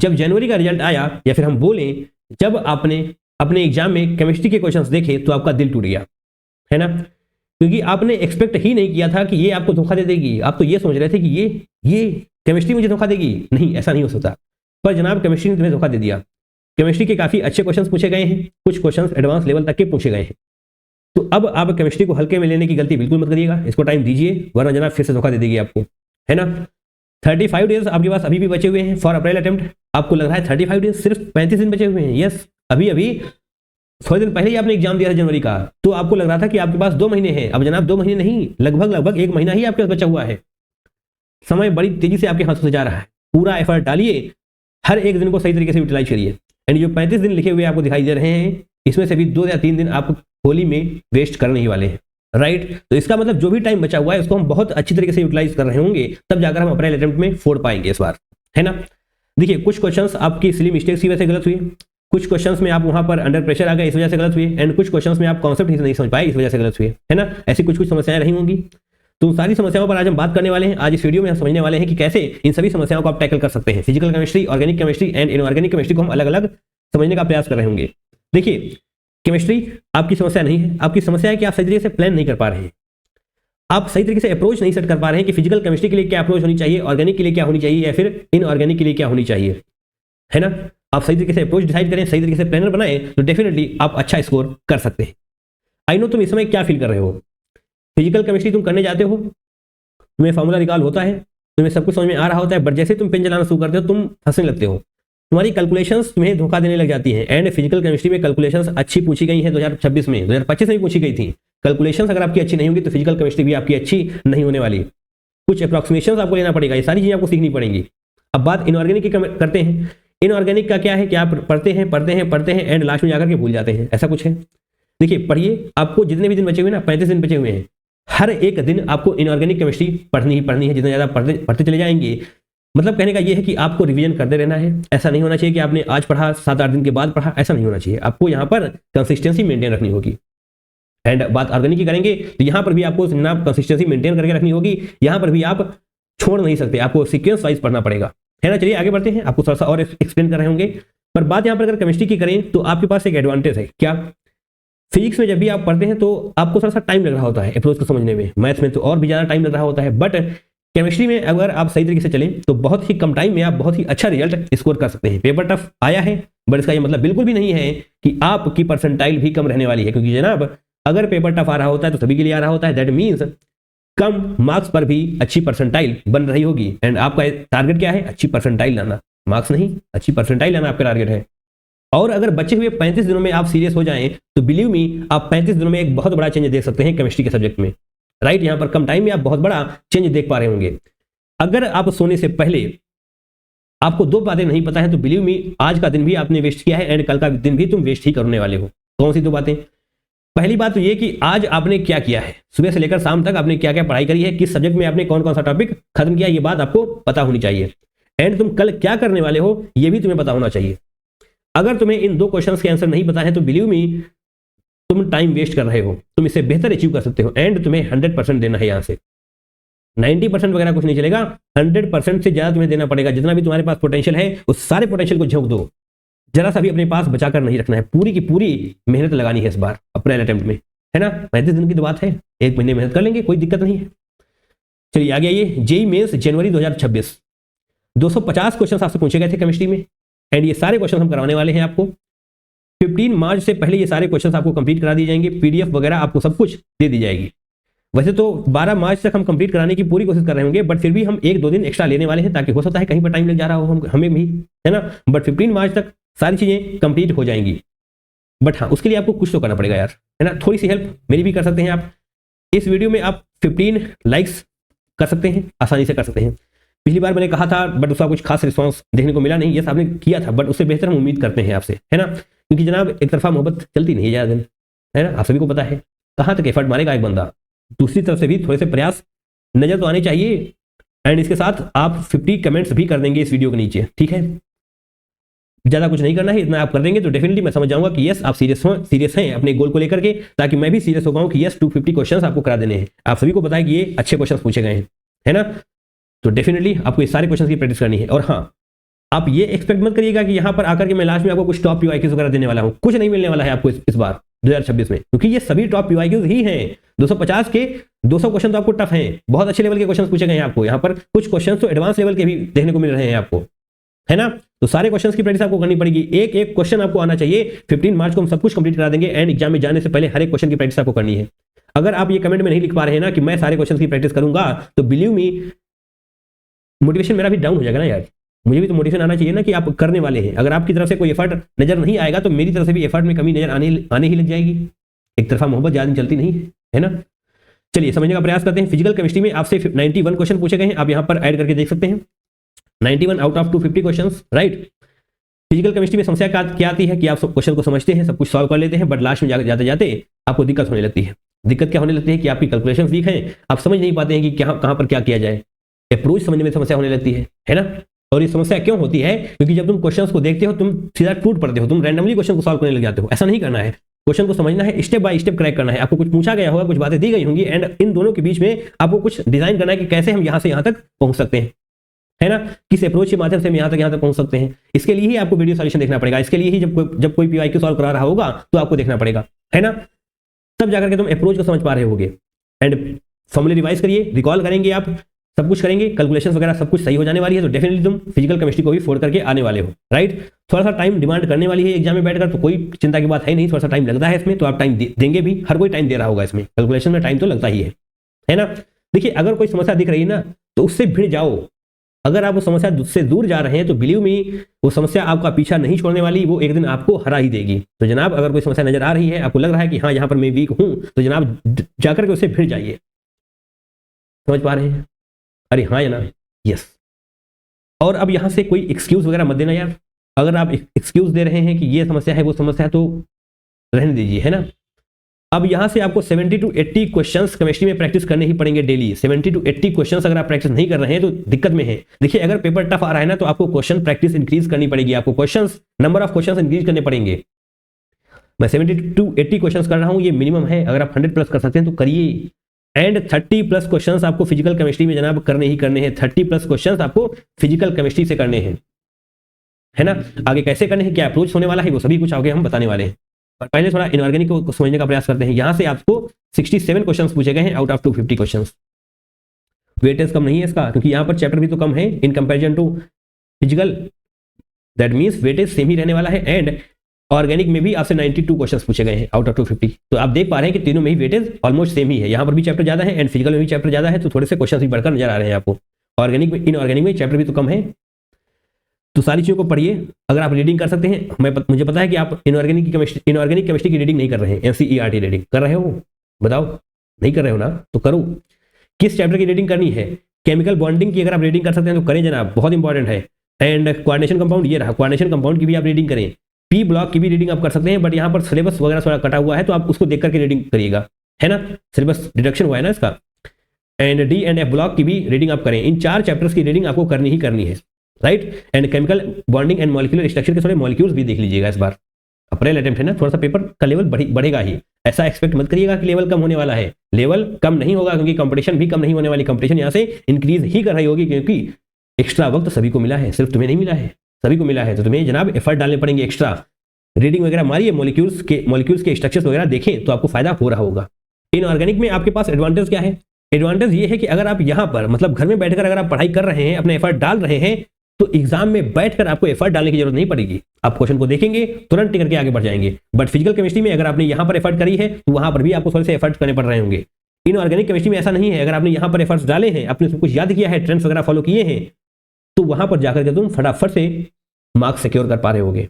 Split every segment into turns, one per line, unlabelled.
जब जनवरी का रिजल्ट आया, या फिर हम बोलें जब आपने अपने एग्जाम में केमिस्ट्री के क्वेश्चंस देखे तो आपका दिल टूट गया, है ना, क्योंकि आपने एक्सपेक्ट ही नहीं किया था कि ये आपको धोखा दे देगी। आप तो ये सोच रहे थे कि ये केमिस्ट्री मुझे धोखा देगी। नहीं, ऐसा नहीं हो सकता। पर जनाब केमिस्ट्री ने तुम्हें धोखा दे दिया। केमिस्ट्री के काफी अच्छे क्वेश्चंस पूछे गए हैं, कुछ क्वेश्चंस एडवांस लेवल तक के पूछे गए हैं। तो अब आप केमिस्ट्री को हल्के में लेने की गलती बिल्कुल मत करिएगा, इसको टाइम दीजिए, वरना जनाब फिर से धोखा दे देगी आपको, है ना। 35 डेज आपके पास अभी भी बचे हुए हैं फॉर अप्रैल अटेम्प्ट। आपको लग रहा है 35 डेज, सिर्फ 35 दिन बचे हुए हैं। यस, अभी थोड़े दिन पहले ही आपने एग्जाम दिया था जनवरी का, तो आपको लग रहा था कि आपके पास 2 महीने हैं। अब जनाब 2 महीने नहीं, लगभग 1 महीना ही आपके पास बचा हुआ है। समय बड़ी तेजी से आपके हाथों से जा रहा है। पूरा एफर्ट डालिए, हर एक दिन को सही तरीके से यूटिलाइज करिए। एंड जो 35 दिन लिखे हुए आपको दिखाई दे रहे हैं, इसमें से भी 2 या 3 दिन आप होली में वेस्ट करने ही वाले हैं, राइट। तो इसका मतलब जो भी टाइम बचा हुआ है उसको हम बहुत अच्छी तरीके से यूटिलाइज कर रहे होंगे, तब जाकर हम अप्रैल अटेम्प्ट में फोड़ पाएंगे इस बार, है ना। देखिए, कुछ क्वेश्चंस आपकी सिली मिस्टेक्स की वजह से गलत हुए, कुछ क्वेश्चंस में आप वहां पर अंडर प्रेशर आ गए, इस वजह से गलत हुए, एंड कुछ क्वेश्चंस में आप कॉन्सेप्ट नहीं समझ पाए, इस वजह से गलत हुए, है ना। ऐसी कुछ समस्याएं रही होंगी। तो उन सारी समस्याओं पर आज हम बात करने वाले हैं। आज इस वीडियो में हम समझने वाले हैं कि कैसे इन सभी समस्याओं को आप टैकल कर सकते हैं। Physical chemistry, organic chemistry and inorganic chemistry को हम अलग अलग समझने का प्रयास कर रहे होंगे। देखिए, केमिस्ट्री आपकी समस्या नहीं है, आपकी समस्या है कि आप सही तरीके से प्लान नहीं कर पा रहे हैं, आप सही तरीके से अप्रोच नहीं सेट कर पा रहे हैं कि फिजिकल केमिस्ट्री के लिए क्या अप्रोच होनी चाहिए, ऑर्गेनिक के लिए क्या होनी चाहिए, या फिर इनऑर्गेनिक के लिए क्या होनी चाहिए, है ना। आप सही तरीके से अप्रोच डिसाइड करें, सही तरीके से प्लानर बनाएं, तो डेफिनेटली आप अच्छा स्कोर कर सकते हैं। आई नो तुम इस समय क्या फील कर रहे हो। फिजिकल केमिस्ट्री तुम करने जाते हो, तुम्हें फॉर्मूला रिकॉल होता है, तुम्हें सब कुछ समझ में आ रहा होता है, बट जैसे तुम पेन चलाना शुरू करते हो तुम हंसने लगते हो, तुम्हारी कैलकुलेशंस तुम्हें धोखा देने लग जाती हैं। एंड फिजिकल केमिस्ट्री में कैलकुलेशंस अच्छी पूछी गई हैं 2026 में, 2025 में भी पूछी गई थी। कैलकुलेशंस अगर आपकी अच्छी नहीं होगी तो फिजिकल केमिस्ट्री भी आपकी अच्छी नहीं होने वाली। कुछ अप्रॉक्सीमेशंस आपको लेना पड़ेगा, ये सारी चीजें आपको सीखनी पड़ेंगी। अब बात इनऑर्गेनिक की करते हैं। इनऑर्गेनिक का क्या है कि आप पढ़ते हैं एंड लास्ट में जाकर के भूल जाते हैं, ऐसा कुछ है। देखिए, पढ़िए, आपको जितने भी दिन बचे हुए ना, 35 दिन बचे हुए हैं, हर एक दिन आपको इनऑर्गेनिक केमिस्ट्री पढ़नी ही पढ़नी है। जितना ज्यादा पढ़ते चले जाएंगे, मतलब कहने का यह है कि आपको रिवीजन करते रहना है। ऐसा नहीं होना चाहिए कि आपने आज पढ़ा 7-8 दिन के बाद पढ़ा, ऐसा नहीं होना चाहिए। आपको यहाँ पर कंसिस्टेंसी मेंटेन रखनी होगी। एंड बात ऑर्गेनिक की करेंगे तो यहाँ पर भी आपको जनाब कंसिस्टेंसी मेंटेन करके रखनी होगी। यहाँ पर भी आप छोड़ नहीं सकते, आपको सीक्वेंस वाइज पढ़ना पड़ेगा, है ना। चलिए आगे बढ़ते हैं, आपको थोड़ा सा और एक्सप्लेन कर रहे होंगे। पर बात यहाँ पर अगर केमिस्ट्री की करें तो आपके पास एक एडवांटेज है। क्या? फिजिक्स में जब भी आप पढ़ते हैं तो आपको थोड़ा सा टाइम लग रहा होता है अप्रोच को समझने में, मैथ्स में तो और भी ज़्यादा टाइम लग रहा होता है। बट केमिस्ट्री में अगर आप सही तरीके से चलें तो बहुत ही कम टाइम में आप बहुत ही अच्छा रिजल्ट स्कोर कर सकते हैं। पेपर टफ आया है, बट इसका ये मतलब बिल्कुल भी नहीं है कि आपकी परसेंटाइल भी कम रहने वाली है, क्योंकि जनाब अगर पेपर टफ आ रहा होता है तो सभी के लिए आ रहा होता है। दैट मीन्स कम मार्क्स पर भी अच्छी परसेंटाइल बन रही होगी। एंड आपका टारगेट क्या है? अच्छी परसेंटाइल लाना, मार्क्स नहीं, अच्छी परसेंटाइल लाना आपका टारगेट है। और अगर बचे हुए 35 दिनों में आप सीरियस हो जाएं तो बिलीव मी, आप 35 दिनों में एक बहुत बड़ा चेंज देख सकते हैं केमिस्ट्री के सब्जेक्ट में, राइट। यहां पर कम टाइम में आप बहुत बड़ा चेंज देख पा रहे होंगे। अगर आप सोने से पहले आपको 2 बातें नहीं पता है तो बिलीव मी, आज का दिन भी आपने वेस्ट किया है एंड कल का दिन भी तुम वेस्ट ही करने वाले हो। कौन सी 2 बातें? पहली बात तो ये कि आज आपने क्या किया है, सुबह से लेकर शाम तक आपने क्या क्या पढ़ाई करी है, किस सब्जेक्ट में आपने कौन कौन सा टॉपिक खत्म किया, ये बात आपको पता होनी चाहिए। एंड तुम कल क्या करने वाले हो ये भी तुम्हें पता होना चाहिए। अगर तुम्हें इन 2 क्वेश्चंस के आंसर नहीं पता है तो बिलीव मी, तुम टाइम वेस्ट कर रहे हो। तुम इससे बेहतर अचीव कर सकते हो एंड तुम्हें 100% देना है। यहां से 90% वगैरह कुछ नहीं चलेगा, 100% से ज्यादा तुम्हें देना पड़ेगा। जितना भी तुम्हारे पास पोटेंशियल है उस सारे पोटेंशियल को झोंक दो, जरा सा भी अपने पास बचाकर नहीं रखना है। पूरी की पूरी मेहनत लगानी है इस बार अप्रैल अटेम्प्ट में, है ना। 35 दिन की तो बात है, 1 महीने मेहनत कर लेंगे, कोई दिक्कत नहीं है। चलिए आगे आइए। जेईई मेंस जनवरी 2026, 250 क्वेश्चन आपसे पूछे गए थे केमिस्ट्री में एंड ये सारे क्वेश्चन हम करवाने वाले हैं आपको। 15 मार्च से पहले ये सारे क्वेश्चन आपको कंप्लीट करा दी जाएंगे, पीडीएफ वगैरह आपको सब कुछ दे दी जाएगी। वैसे तो 12 मार्च तक हम कंप्लीट कराने की पूरी कोशिश कर रहे होंगे, बट फिर भी हम 1-2 दिन एक्स्ट्रा लेने वाले हैं, ताकि हो सकता है कहीं पर टाइम लग जा रहा हो हमें भी, है ना। बट 15 मार्च तक सारी चीजें कंप्लीट हो जाएंगी। बट हाँ, उसके लिए आपको कुछ तो करना पड़ेगा यार, है ना। थोड़ी सी हेल्प मेरी भी कर सकते हैं आप। इस वीडियो में आप 15 लाइक्स कर सकते हैं, आसानी से कर सकते हैं। पिछली बार मैंने कहा था बट उसका कुछ खास रिस्पांस देखने को मिला नहीं। यस, आपने किया था, बट उससे बेहतर हम उम्मीद करते हैं आपसे, है ना। क्योंकि जनाब एक तरफा मोहब्बत चलती नहीं है ज़्यादा दिन, है ना। आप सभी को पता है कहाँ तक एफर्ट मारेगा एक बंदा। दूसरी तरफ से भी थोड़े से प्रयास नजर तो आने चाहिए। एंड इसके साथ आप 50 कमेंट्स भी कर देंगे इस वीडियो के नीचे, ठीक है। ज़्यादा कुछ नहीं करना है, इतना आप कर देंगे तो डेफिनेटली मैं समझ जाऊंगा कि यस आप सीरियस हैं अपने गोल को लेकर के, ताकि मैं भी सीरियस हो पाऊँ कि यस 250 क्वेश्चन आपको करा देने हैं। आप सभी को पता है कि ये अच्छे क्वेश्चन पूछे गए हैं, है ना। तो डेफिनेटली आपको ये सारे क्वेश्चन की प्रैक्टिस करनी है। और हाँ, आप ये एक्सपेक्ट मत करिएगा कि यहां पर आकर के मैं लास्ट में आपको कुछ टॉप पीवाईक्यूज वगैरह देने वाला हूं, कुछ नहीं मिलने वाला है आपको इस बार 2026 में, क्योंकि ये सभी टॉप पीवाईक्यूज ही हैं। 250 के 200 क्वेश्चन तो आपको टफ हैं, बहुत अच्छे लेवल के क्वेश्चन पूछे गए हैं आपको, यहाँ पर कुछ क्वेश्चन तो एडवांस लेवल के भी देखने को मिल रहे हैं आपको, है ना। तो सारे क्वेश्चंस की प्रैक्टिस आपको करनी पड़ेगी, एक एक क्वेश्चन आपको आना चाहिए। 15 मार्च को हम सब कुछ कंप्लीट करा देंगे एंड एग्जाम में जाने से पहले हर एक क्वेश्चन की प्रैक्टिस आपको करनी है। अगर आप ये कमेंट में नहीं लिख पा रहे हैं ना कि मैं सारे क्वेश्चन की प्रैक्टिस करूंगा, तो बिलीव मी मोटिवेशन मेरा भी डाउन हो जाएगा ना यार। मुझे भी तो मोटिवेशन आना चाहिए ना कि आप करने वाले हैं। अगर आपकी तरफ से कोई एफर्ट नजर नहीं आएगा तो मेरी तरफ से भी एफर्ट में कमी नजर आने ही लग जाएगी। एक तरफा मोहब्बत ज्यादा चलती नहीं है ना। चलिए समझने का प्रयास करते हैं। फिजिकल केमिस्ट्री में आपसे 91 क्वेश्चन पूछे गए हैं, आप यहाँ पर ऐड करके देख सकते हैं। 91 out of 250 questions, right. Physical chemistry में समस्या क्या आती है कि आप सब क्वेश्चन को समझते हैं, सब कुछ सॉल्व कर लेते हैं, बट लास्ट में जाते जाते आपको दिक्कत होने लगती है। दिक्कत क्या होने लगती है कि आपकी कैलकुलेशन वीक है, आप समझ नहीं पाते हैं कि कहाँ पर क्या किया जाए, अप्रोच समझने में समस्या होने लगती है ना। और ये समस्या क्यों होती है? क्योंकि जब तुम क्वेश्चंस को देखते हो तुम सीधा टूट पड़ते हो, तुम रैंडमली क्वेश्चन को सॉल्व करने लग जाते हो। ऐसा नहीं करना है, क्वेश्चन को समझना है, स्टेप बाय स्टेप क्रैक करना है। आपको कुछ पूछा गया होगा, कुछ बातें दी गई होंगी एंड इन दोनों के बीच में आपको कुछ डिजाइन करना है कि कैसे हम यहाँ से यहाँ तक पहुंच सकते हैं, है ना। किस अप्रोच के माध्यम से हम यहाँ तक पहुंच सकते हैं। इसके लिए ही आपको वीडियो सॉल्यूशन देखना पड़ेगा। इसके लिए ही जब कोई पीवाईक्यू सॉल्व करा रहा होगा तो आपको देखना पड़ेगा, है ना। तब जाकर के तुम अप्रोच को समझ पा रहे होगे। एंड फॉर्मूले रिवाइज करिए, रिकॉल करेंगे, आप सब कुछ करेंगे, कैलकुलेशंस वगैरह सब कुछ सही हो जाने वाली है। तो डेफिनेटली तुम फिजिकल केमिस्ट्री को भी फोड़ करके आने वाले हो, राइट। थोड़ा सा टाइम डिमांड करने वाली है एग्जाम में बैठकर, तो कोई चिंता की बात है नहीं। थोड़ा सा टाइम लगता है इसमें, तो आप टाइम देंगे भी, हर कोई टाइम दे रहा होगा इसमें। कैलकुलेशन में टाइम तो लगता ही है ना। देखिए अगर कोई समस्या दिख रही है ना तो उससे भिड़ जाओ। अगर आप उस समस्या से दूर जा रहे हैं तो बिलीव मी वो समस्या आपका पीछा नहीं छोड़ने वाली, वो एक दिन आपको हरा ही देगी। तो जनाब अगर कोई समस्या नजर आ रही है, आपको लग रहा है कि हाँ यहाँ पर मैं वीक हूं, तो जनाब जाकर के उससे भिड़ जाइए। समझ पा रहे हैं? अरे हाँ या ना? यस। और अब यहां से कोई एक्सक्यूज वगैरह मत देना यार। अगर आप एक्सक्यूज दे रहे हैं कि ये समस्या है वो समस्या है तो रहने दीजिए, है ना। अब यहां से आपको 70 to 80 क्वेश्चंस केमिस्ट्री में प्रैक्टिस करने ही पड़ेंगे डेली। 70 to 80 क्वेश्चंस अगर आप प्रैक्टिस नहीं कर रहे हैं तो दिक्कत में है। देखिए अगर पेपर टफ आ रहा है ना तो आपको क्वेश्चन प्रैक्टिस इंक्रीज करनी पड़ेगी, आपको questions number of questions increase करने पड़ेंगे। मैं 70 to 80 क्वेश्चंस कर रहा हूं, ये मिनिमम है। अगर आप 100 प्लस कर सकते हैं तो करिए। एंड 30 प्लस क्वेश्चंस आपको फिजिकल केमिस्ट्री में जनाब करने ही करने हैं। 30 प्लस क्वेश्चंस आपको फिजिकल केमिस्ट्री से करने हैं, है ना। आगे कैसे करने हैं, क्या अप्रोच होने वाला है, वो सभी कुछ आगे हम बताने वाले हैं। और पहले थोड़ा इनऑर्गेनिक को समझने का प्रयास करते हैं। यहां से आपको 67 क्वेश्चंस पूछे गए हैं आउट ऑफ 250 क्वेश्चंस। वेटेज कम नहीं है इसका, क्योंकि यहां पर चैप्टर भी तो कम है in comparison to physical. That means weightage same ही रहने वाला है। एंड ऑर्गेनिक में भी आपसे 92 क्वेश्चंस पूछे गए हैं आउट ऑफ 250। तो आप देख पा रहे हैं कि तीनों में ही वेटेज ऑलमोस्ट सेम ही है। यहाँ पर भी चैप्टर ज्यादा है एंड फिजिकल में भी चैप्टर ज्यादा है, तो थोड़े से क्वेश्चन भी बढ़कर नजर आ रहे हैं आपको। ऑर्गेनिक में इनऑर्गेनिक में चैप्टर भी तो कम है। तो सारी चीजों को पढ़िए। अगर आप रीडिंग कर सकते हैं, मुझे पता है कि आप इनऑर्गेनिक केमिस्ट्री की रीडिंग नहीं कर रहे हैं। एनसीईआरटी रीडिंग कर रहे हो? बताओ नहीं कर रहे हो ना, तो करो। किस चैप्टर की रीडिंग करनी है? केमिकल बॉन्डिंग की अगर आप रीडिंग कर सकते हैं तो करें जनाब, बहुत इंपॉर्टेंट है। एंड कोऑर्डिनेशन कंपाउंड, ये रहा कोऑर्डिनेशन कंपाउंड की भी आप रीडिंग करें। पी ब्लॉक की भी रीडिंग आप कर सकते हैं, बट यहाँ पर सिलेबस वगैरह थोड़ा कटा हुआ है तो आप उसको देख करके रीडिंग करिएगा, है ना। सिलेबस डिडक्शन हुआ है ना इसका। And D and F block की भी रीडिंग आप करें। इन 4 चैप्टर्स की रीडिंग आपको करनी ही करनी है, right. And chemical bonding and molecular structure के थोड़े मॉलिक्यूल्स भी देख लीजिएगा इस बार। अप्रैल अटेम्प्ट है ना, थोड़ा सा पेपर का लेवल बढ़ेगा ही। ऐसा एक्सपेक्ट मत करिएगा कि लेवल कम होने वाला है। लेवल कम नहीं होगा, क्योंकि कंपटीशन भी कम नहीं होने वाली। कंपटीशन यहाँ से इंक्रीज ही कर रही होगी, क्योंकि एक्स्ट्रा वक्त सभी को मिला है, सिर्फ तुम्हें नहीं मिला है, सभी को मिला है। तो तुम्हें जनाब एफर्ट डालने पड़ेंगे एक्स्ट्रा। रीडिंग वगैरह मारिए, मॉलिक्यूल्स के स्ट्रक्चर्स वगैरह देखें तो आपको फायदा हो रहा होगा। इनऑर्गेनिक में आपके पास एडवांटेज क्या है? एडवांटेज ये है कि अगर आप यहाँ पर मतलब घर में बैठकर अगर आप पढ़ाई कर रहे हैं, अपने एफर्ट डाल रहे हैं, तो एग्जाम में बैठकर आपको एफर्ट डालने की जरूरत नहीं पड़ेगी। आप क्वेश्चन को देखेंगे, तुरंत टिक करके आगे बढ़ जाएंगे। बट फिजिकल केमिस्ट्री में अगर आपने यहाँ पर एफर्ट करी है तो वहां पर भी आपको थोड़े से एफर्ट करने पड़ रहे होंगे। इनऑर्गेनिक केमिस्ट्री में ऐसा नहीं है। अगर आपने यहाँ पर एफर्ट्स डाले हैं, आपने सब कुछ याद किया है, ट्रेंड्स वगैरह फॉलो किए हैं, तो वहां पर जाकर के तुम फटाफट से मार्क्स सिक्योर कर पा रहे होगे,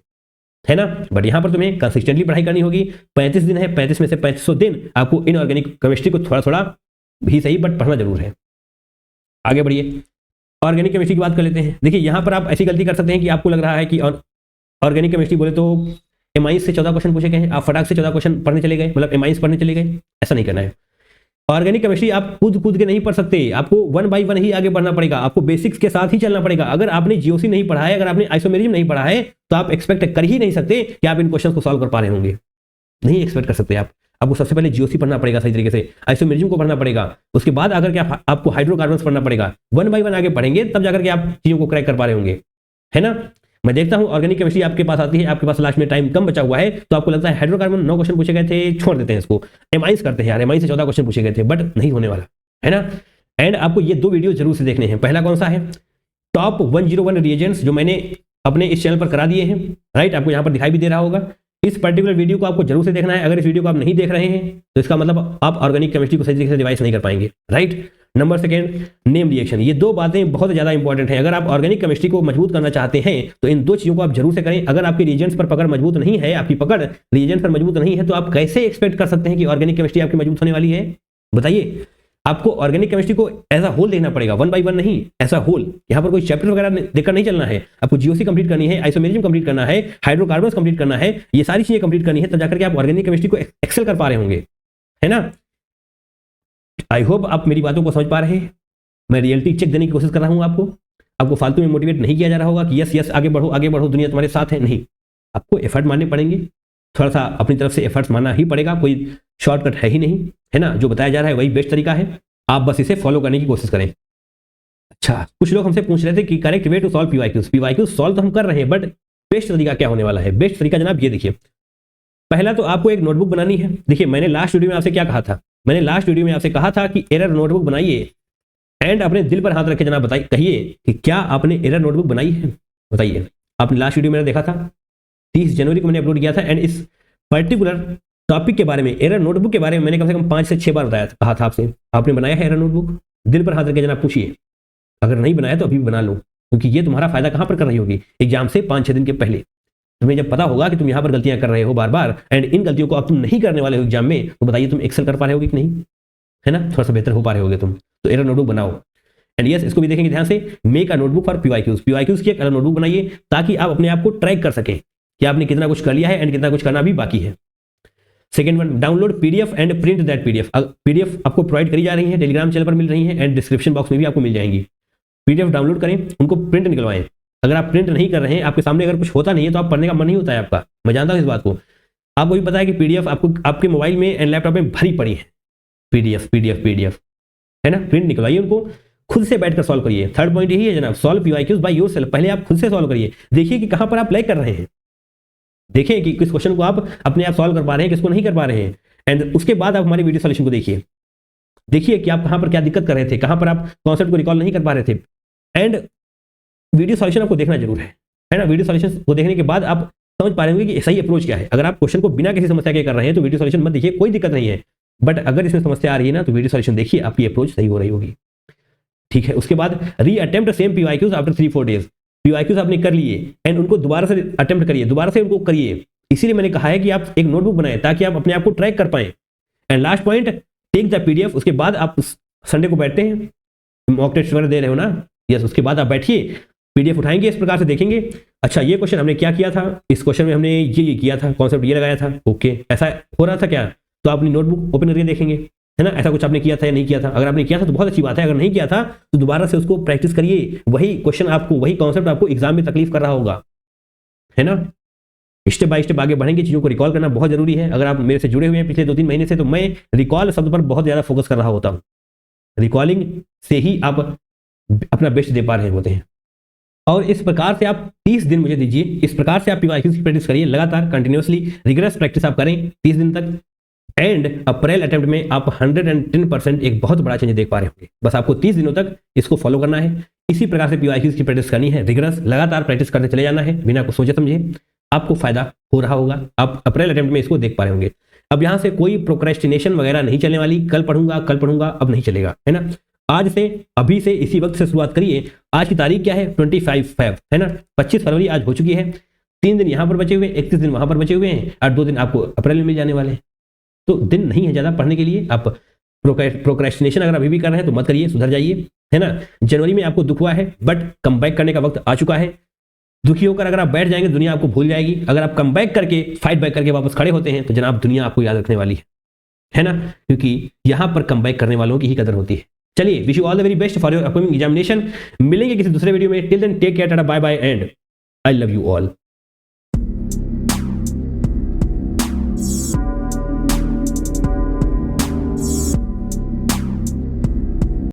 है ना। बट यहाँ पर तुम्हें कंसिस्टेंटली पढ़ाई करनी होगी। 35 दिन है, 35 में से 3500 दिन आपको इनऑर्गेनिक केमिस्ट्री को थोड़ा थोड़ा भी सही बट पढ़ना जरूर है। आगे बढ़िए, ऑर्गेनिक केमिस्ट्री की बात कर लेते हैं। देखिए यहाँ पर आप ऐसी गलती कर सकते हैं कि आपको लग रहा है कि ऑर्गेनिक केमिस्ट्री बोले तो एमाइंस से 14 क्वेश्चन पूछे गए हैं, आप फटाक से 14 क्वेश्चन पढ़ने चले गए, मतलब एमाइंस पढ़ने चले गए। ऐसा नहीं करना है। ऑर्गेनिक केमिस्ट्री आप कूद के नहीं पढ़ सकते, आपको 1 by 1 ही आगे बढ़ना पड़ेगा। आपको बेसिक्स के साथ ही चलना पड़ेगा। अगर आपने जीओसी नहीं पढ़ा है, अगर आपने आइसोमेरिज्म नहीं पढ़ा है, तो आप एक्सपेक्ट कर ही नहीं सकते कि आप इन क्वेश्चन को सॉल्व कर पा रहे होंगे। नहीं एक्सपेक्ट कर सकते आप। आपको सबसे पहले जीओसी पढ़ना पड़ेगा सही तरीके से, आइसोमेरिज्म को पढ़ना पड़ेगा, उसके बाद आकर के आपको हाइड्रोकार्बन्स पढ़ना पड़ेगा। 1 by 1 आगे पढ़ेंगे तब जाकर के आप चीजों को क्रैक कर पा रहे होंगे। है ना। मैं देखता हूं ऑर्गेनिक केमिस्ट्री आपके पास आती है, आपके पास लास्ट में टाइम कम बचा हुआ है, तो आपको लगता है हाइड्रोकार्बन 9 क्वेश्चन पूछे गए थे, छोड़ देते हैं इसको, एमाइंस करते हैं यार, एमाइंस से 14 क्वेश्चन पूछे गए थे, बट नहीं होने वाला है ना। एंड आपको ये 2 वीडियो जरूर से देखने हैं। पहला कौन सा है, टॉप 101 रिएजेंट्स, जो मैंने अपने इस चैनल पर करा दिए हैं, राइट, आपको यहाँ पर दिखाई भी दे रहा होगा। इस पर्टिकुलर वीडियो को आपको जरूर से देखना है। अगर इस वीडियो को आप नहीं देख रहे हैं तो इसका मतलब आप ऑर्गेनिक केमिस्ट्री को सही तरीके से रिवाइज नहीं कर पाएंगे, right. Number second, name reaction, ये 2 बातें बहुत ज्यादा इंपॉर्टेंट हैं। अगर आप ऑर्गेनिक केमिस्ट्री को मजबूत करना चाहते हैं तो इन 2 चीजों को आप जरूर से करें। अगर आपके रिएजेंट्स पर पकड़ मजबूत नहीं है, आपकी पकड़ रिएजेंट पर मजबूत नहीं है, तो आप कैसे एक्सपेक्ट कर सकते हैं कि ऑर्गेनिक केमिस्ट्री आपकी मजबूत होने वाली है, बताइए। आपको ऑर्गेनिक केमिस्ट्री को एज अ होल देखना पड़ेगा, 1 बाय 1 नहीं, एज अ होल। यहां पर कोई चैप्टर वगैरह देखकर नहीं चलना है, आपको जीओसी कंप्लीट करनी है, आइसोमेरिज्म कंप्लीट करना है, हाइड्रोकार्बन्स कंप्लीट करना है, ये सारी चीजें कंप्लीट करनी है, तब जाकर के आप ऑर्गेनिक केमिस्ट्री को एक्सेल कर पा रहे होंगे, है ना। आई होप आप मेरी बातों को समझ पा रहे हैं। मैं रियलिटी चेक देने की कोशिश कर रहा हूं आपको फालतू में मोटिवेट नहीं किया जा रहा होगा कि यस यस आगे बढ़ो, दुनिया तुम्हारे साथ है, नहीं। आपको एफर्ट मारने पड़ेंगे, थोड़ा सा अपनी तरफ से एफर्ट्स मारना ही पड़ेगा, कोई शॉर्टकट है ही नहीं, है ना। जो बताया जा रहा है वही बेस्ट तरीका है, आप बस इसे फॉलो करने की कोशिश करें। अच्छा, कुछ लोग हमसे पूछ रहे थे कि correct way to solve PYQs solve तो हम कर रहे हैं, बट बेस्ट तरीका क्या होने वाला है। बेस्ट तरीका जनाब ये देखिए, पहला तो आपको एक नोटबुक बनानी है। देखिए, मैंने लास्ट वीडियो में आपसे क्या कहा था, मैंने लास्ट वीडियो में आपसे कहा था कि एरर नोटबुक बनाइए, एंड अपने दिल पर हाथ रखे जनाब बताइए, कहिए कि क्या आपने एरर नोटबुक बनाई है, बताइए। आपने लास्ट वीडियो मैंने देखा था, 30 जनवरी को मैंने अपलोड किया था, एंड इस पर्टिकुलर टॉपिक के बारे में, एरर नोटबुक के बारे में मैंने कम से कम 5 से 6 बार बताया कहा था आपसे। आपने बनाया है एरर नोटबुक? दिल पर हाथ रख के जनाब पूछिए, अगर नहीं बनाया तो अभी भी बना लो, क्योंकि ये तुम्हारा फायदा कहां पर कर रही होगी, एग्जाम से 5-6 दिन के पहले। तुम्हें जब पता होगा कि तुम यहां पर गलतियां कर रहे हो बार बार, एंड इन गलतियों को अब तुम नहीं करने वाले हो एग्जाम में, तो बताइए तुम एक्सेल कर पा रहे होगे कि नहीं, है ना। थोड़ा सा बेहतर हो पा रहे होगे तुम, तो एरर नोटबुक बनाओ। एंड यस, इसको भी देखेंगे ध्यान से, make a notebook for PYQs की एक अलग नोटबुक बनाइए, ताकि आप अपने आप को ट्रैक कर सकें कि आपने कितना कुछ कर लिया है एंड कितना कुछ करना भी बाकी है। Second one, download PDF and print that PDF आपको प्रोवाइड करी जा रही है, टेलीग्राम चैनल पर मिल रही है, एंड डिस्क्रिप्शन बॉक्स में भी आपको मिल जाएंगी। पीडीएफ डाउनलोड करें, उनको प्रिंट निकलवाएं। अगर आप प्रिंट नहीं कर रहे हैं, आपके सामने अगर कुछ होता नहीं है, तो आप पढ़ने का मन नहीं होता है आपका, मैं जानता हूं इस बात को। आपको भी पता है कि पीडीएफ आपको आपके मोबाइल में एंड लैपटॉप में भरी पड़ी है, पीडीएफ, है ना। प्रिंट निकलवाइए, उनको खुद से बैठकर सॉल्व करिए। थर्ड पॉइंट यही है जनाब, सॉल्व पीवाईक्यूज बाय योरसेल्फ। पहले आप खुद से सॉल्व करिए, देखिए कि कहां पर आप लैग कर रहे हैं, देखिए कि किस क्वेश्चन को आप अपने आप सॉल्व कर पा रहे हैं, किसको नहीं कर पा रहे हैं, एंड उसके बाद आप हमारी वीडियो सॉल्यूशन को देखिए कि आप कहां पर क्या दिक्कत कर रहे थे, कहां पर आप कॉन्सेप्ट को रिकॉल नहीं कर पा रहे थे। एंड वीडियो सॉल्यूशन आपको देखना जरूर है ना। वीडियो सॉल्यूशन को देखने के बाद आप समझ पा रहे होंगे कि सही अप्रोच क्या है। अगर आप क्वेश्चन को बिना किसी समस्या के कर रहे हैं तो वीडियो सॉल्यूशन मत देखिए, कोई दिक्कत नहीं है, बट अगर इसमें समस्या आ रही है ना, तो वीडियो सॉल्यूशन देखिए, आपकी अप्रोच सही हो रही होगी, ठीक है। उसके बाद री attempt same PYQs after 3-4 days. PYQs आपने कर लिए एंड उनको दोबारा से अटेम्प्ट करिए, दोबारा से उनको करिए। इसीलिए मैंने कहा है कि आप एक नोटबुक बनाएं, ताकि आप अपने आप को ट्रैक कर पाएं। And last point, take the PDF. उसके बाद आप संडे को बैठते हैं, मॉक टेस्ट वगैरह दे रहे हो ना, यस, उसके बाद आप बैठिए, पीडीएफ उठाएंगे, इस प्रकार से देखेंगे, अच्छा ये क्वेश्चन हमने क्या किया था, इस क्वेश्चन में हमने ये किया था, कॉन्सेप्ट ये लगाया था, ओके, ऐसा हो रहा था क्या, तो अपनी नोटबुक ओपन करके देखेंगे, है ना, ऐसा कुछ आपने किया था या नहीं किया था। अगर आपने किया था तो बहुत अच्छी बात है, अगर नहीं किया था तो दोबारा से उसको प्रैक्टिस करिए। वही क्वेश्चन आपको, वही कॉन्सेप्ट आपको एग्जाम में तकलीफ कर रहा होगा, है ना। स्टेप बाय स्टेप आगे बढ़ेंगे, चीज़ों को रिकॉल करना बहुत जरूरी है। अगर आप मेरे से जुड़े हुए हैं पिछले 2-3 महीने से, तो मैं रिकॉल शब्द पर बहुत ज़्यादा फोकस कर रहा होता हूँ। रिकॉलिंग से ही आप अपना बेस्ट दे पा रहे होते हैं। और इस प्रकार से आप 30 दिन मुझे दीजिए, इस प्रकार से आप पीवाईक्यूज की प्रैक्टिस करिए लगातार, कंटिन्यूअसली रिगरस प्रैक्टिस आप करें 30 दिन तक, एंड अप्रैल अटेम्प्ट में आप 110% एक बहुत बड़ा चेंज देख पा रहे होंगे। बस आपको 30 दिनों तक इसको फॉलो करना है, इसी प्रकार से पीवाईक्यूज की प्रैक्टिस करनी है, रिगरस लगातार प्रैक्टिस करते चले जाना है, बिना कुछ सोचे समझे। आपको फायदा हो रहा होगा, आप अप्रैल अटेम्प्ट में इसको देख पा रहे होंगे। अब यहाँ से कोई प्रोक्रेस्टिनेशन वगैरह नहीं चलने वाली, कल पढ़ूंगा अब नहीं चलेगा, है ना। आज से, अभी से, इसी वक्त से शुरुआत करिए। आज की तारीख क्या है, 25 फेब, है ना, 25 फरवरी आज हो चुकी है। 3 दिन यहाँ पर बचे हुए हैं, 31 दिन वहां पर बचे हुए हैं, और 2 दिन आपको अप्रैल में मिल जाने वाले हैं। तो दिन नहीं है ज्यादा पढ़ने के लिए। आप प्रोक्रेस्टिनेशन अगर अभी भी कर रहे हैं तो मत करिए, सुधर जाइए, है ना। जनवरी में आपको दुख हुआ है, बट कम बैक करने का वक्त आ चुका है। दुखी होकर अगर आप बैठ जाएंगे, दुनिया आपको भूल जाएगी। अगर आप कम बैक करके, फाइट बैक करके वापस खड़े होते हैं, तो जनाब दुनिया आपको याद रखने वाली है ना, क्योंकि यहां पर कम बैक करने वालों की ही कदर होती है। चलिए, wish you all the very best for your upcoming examination. मिलेंगे किसी दूसरे वीडियो में, till then take care, tata, bye bye, and I love you all.